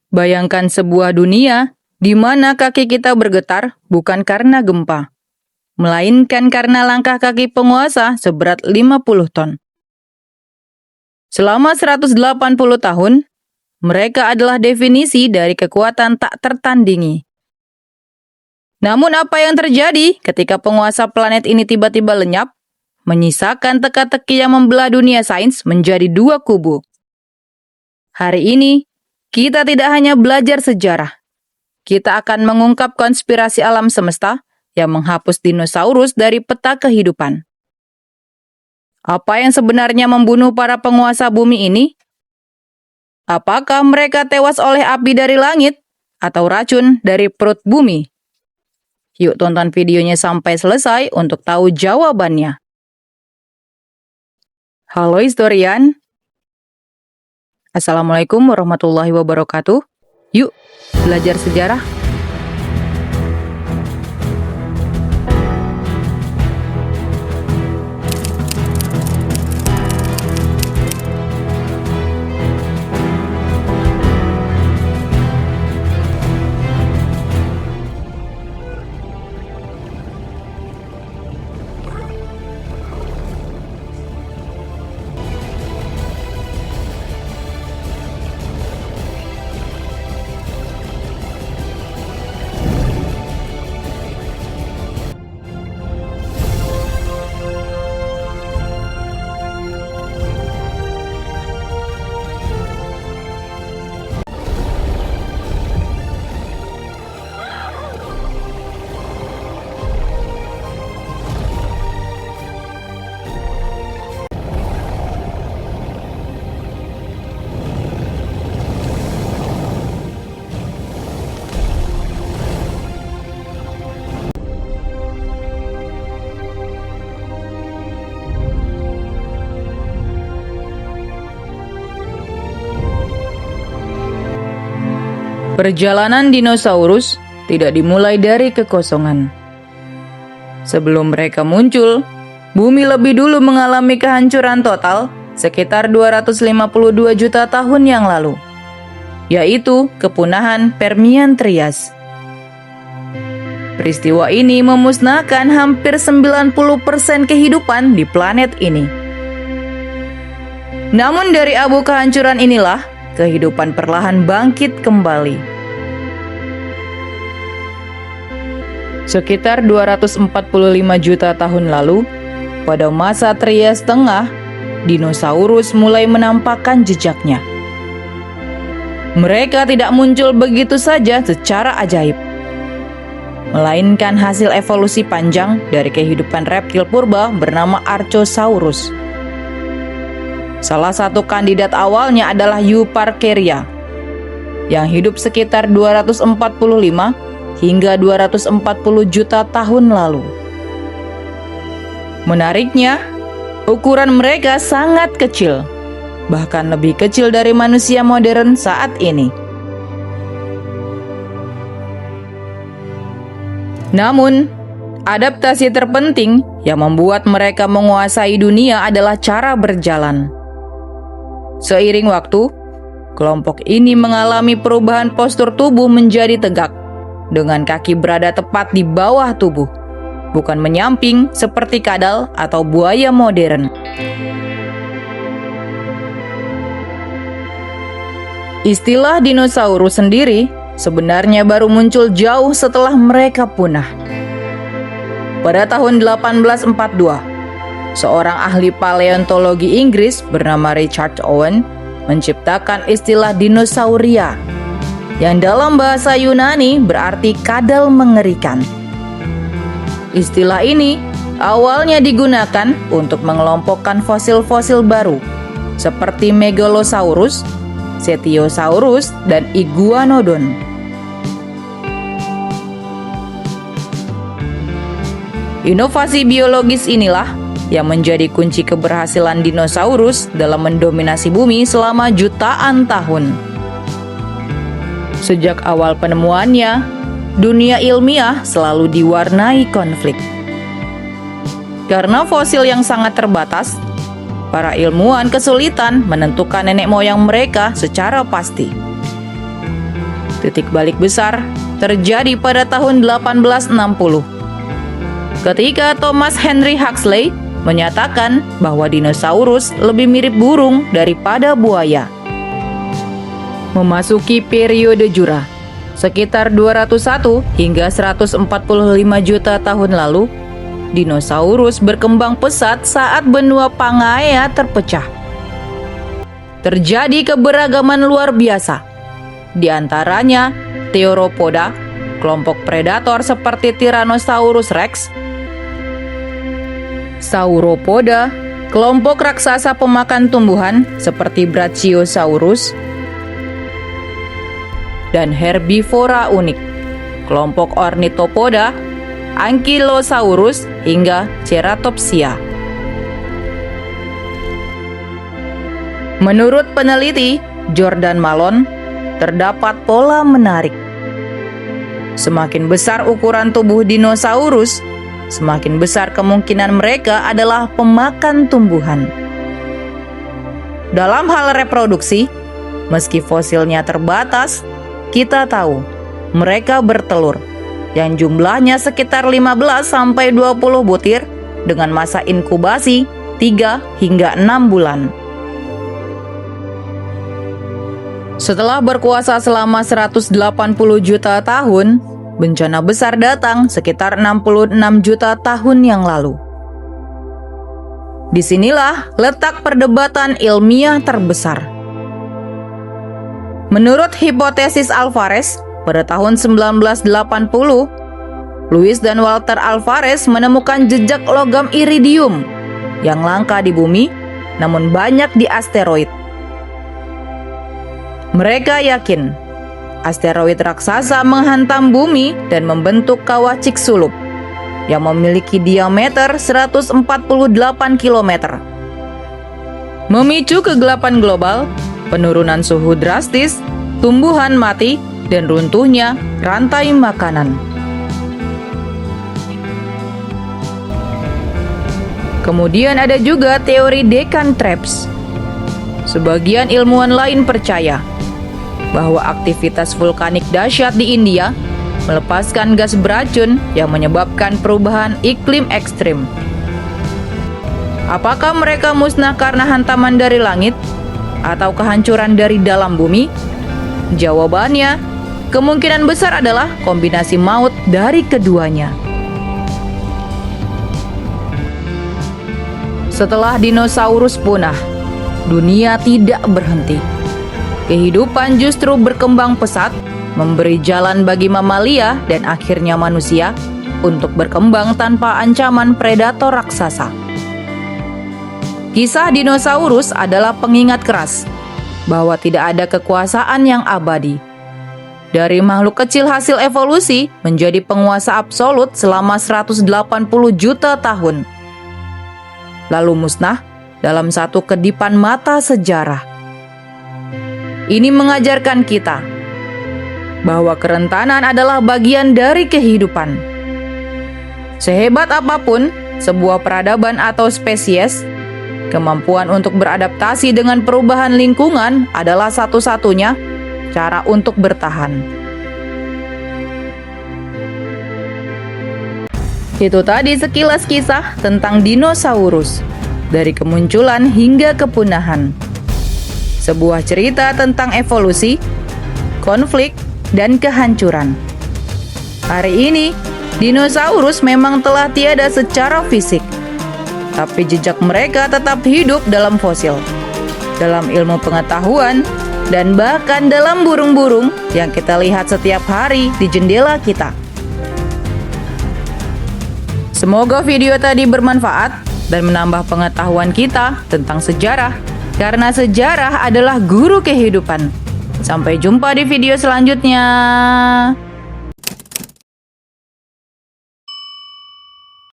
Bayangkan sebuah dunia di mana kaki kita bergetar bukan karena gempa, melainkan karena langkah kaki penguasa seberat 50 ton. Selama 180 tahun, mereka adalah definisi dari kekuatan tak tertandingi. Namun apa yang terjadi ketika penguasa planet ini tiba-tiba lenyap, menyisakan teka-teki yang membelah dunia sains menjadi dua kubu. Hari ini, kita tidak hanya belajar sejarah, kita akan mengungkap konspirasi alam semesta yang menghapus dinosaurus dari peta kehidupan. Apa yang sebenarnya membunuh para penguasa bumi ini? Apakah mereka tewas oleh api dari langit atau racun dari perut bumi? Yuk tonton videonya sampai selesai untuk tahu jawabannya. Halo historian. Assalamualaikum warahmatullahi wabarakatuh. Yuk, belajar sejarah. Perjalanan dinosaurus tidak dimulai dari kekosongan. Sebelum mereka muncul, bumi lebih dulu mengalami kehancuran total sekitar 252 juta tahun yang lalu, yaitu kepunahan Permian Trias. Peristiwa ini memusnahkan hampir 90% kehidupan di planet ini. Namun dari abu kehancuran inilah, kehidupan perlahan bangkit kembali. Sekitar 245 juta tahun lalu, pada masa Trias Tengah, dinosaurus mulai menampakkan jejaknya. Mereka tidak muncul begitu saja secara ajaib, melainkan hasil evolusi panjang dari kehidupan reptil purba bernama Archosaurus. Salah satu kandidat awalnya adalah Euparkeria, yang hidup sekitar 245 hingga 240 juta tahun lalu. Menariknya, ukuran mereka sangat kecil, bahkan lebih kecil dari manusia modern saat ini. Namun, adaptasi terpenting yang membuat mereka menguasai dunia adalah cara berjalan. Seiring waktu, kelompok ini mengalami perubahan postur tubuh menjadi tegak, dengan kaki berada tepat di bawah tubuh, bukan menyamping seperti kadal atau buaya modern. Istilah dinosaurus sendiri sebenarnya baru muncul jauh setelah mereka punah. Pada tahun 1842, seorang ahli paleontologi Inggris bernama Richard Owen menciptakan istilah dinosauria, yang dalam bahasa Yunani berarti kadal mengerikan. Istilah ini awalnya digunakan untuk mengelompokkan fosil-fosil baru seperti Megalosaurus, Cetiosaurus, dan Iguanodon. Inovasi biologis inilah yang menjadi kunci keberhasilan dinosaurus dalam mendominasi bumi selama jutaan tahun. Sejak awal penemuannya, dunia ilmiah selalu diwarnai konflik. Karena fosil yang sangat terbatas, para ilmuwan kesulitan menentukan nenek moyang mereka secara pasti. Titik balik besar terjadi pada tahun 1860. Ketika Thomas Henry Huxley menyatakan bahwa dinosaurus lebih mirip burung daripada buaya. Memasuki periode Jura, sekitar 201 hingga 145 juta tahun lalu, dinosaurus berkembang pesat saat benua Pangaea terpecah. Terjadi keberagaman luar biasa, di antaranya Theropoda, kelompok predator seperti Tyrannosaurus Rex, Sauropoda, kelompok raksasa pemakan tumbuhan seperti Brachiosaurus, dan herbivora unik, kelompok Ornithopoda, Ankylosaurus, hingga Ceratopsia. Menurut peneliti Jordan Malone, terdapat pola menarik. Semakin besar ukuran tubuh dinosaurus, semakin besar kemungkinan mereka adalah pemakan tumbuhan. Dalam hal reproduksi, meski fosilnya terbatas, kita tahu mereka bertelur yang jumlahnya sekitar 15-20 butir dengan masa inkubasi 3 hingga 6 bulan. Setelah berkuasa selama 180 juta tahun, bencana besar datang sekitar 66 juta tahun yang lalu. Disinilah letak perdebatan ilmiah terbesar. Menurut hipotesis Alvarez, pada tahun 1980, Louis dan Walter Alvarez menemukan jejak logam iridium yang langka di bumi, namun banyak di asteroid. Mereka yakin asteroid raksasa menghantam bumi dan membentuk kawah Chicxulub yang memiliki diameter 148 km. Memicu kegelapan global, penurunan suhu drastis, tumbuhan mati, dan runtuhnya rantai makanan. Kemudian ada juga teori Deccan Traps. Sebagian ilmuwan lain percaya bahwa aktivitas vulkanik dahsyat di India melepaskan gas beracun yang menyebabkan perubahan iklim ekstrim. Apakah mereka musnah karena hantaman dari langit atau kehancuran dari dalam bumi? Jawabannya, kemungkinan besar adalah kombinasi maut dari keduanya. Setelah dinosaurus punah, dunia tidak berhenti. Kehidupan justru berkembang pesat, memberi jalan bagi mamalia dan akhirnya manusia untuk berkembang tanpa ancaman predator raksasa. Kisah dinosaurus adalah pengingat keras bahwa tidak ada kekuasaan yang abadi. Dari makhluk kecil hasil evolusi menjadi penguasa absolut selama 180 juta tahun, lalu musnah dalam satu kedipan mata sejarah. Ini mengajarkan kita bahwa kerentanan adalah bagian dari kehidupan. Sehebat apapun sebuah peradaban atau spesies, kemampuan untuk beradaptasi dengan perubahan lingkungan adalah satu-satunya cara untuk bertahan. Itu tadi sekilas kisah tentang dinosaurus, dari kemunculan hingga kepunahan. Sebuah cerita tentang evolusi, konflik, dan kehancuran. Hari ini, dinosaurus memang telah tiada secara fisik, tapi jejak mereka tetap hidup dalam fosil, dalam ilmu pengetahuan, dan bahkan dalam burung-burung yang kita lihat setiap hari di jendela kita. Semoga video tadi bermanfaat dan menambah pengetahuan kita tentang sejarah, karena sejarah adalah guru kehidupan. Sampai jumpa di video selanjutnya.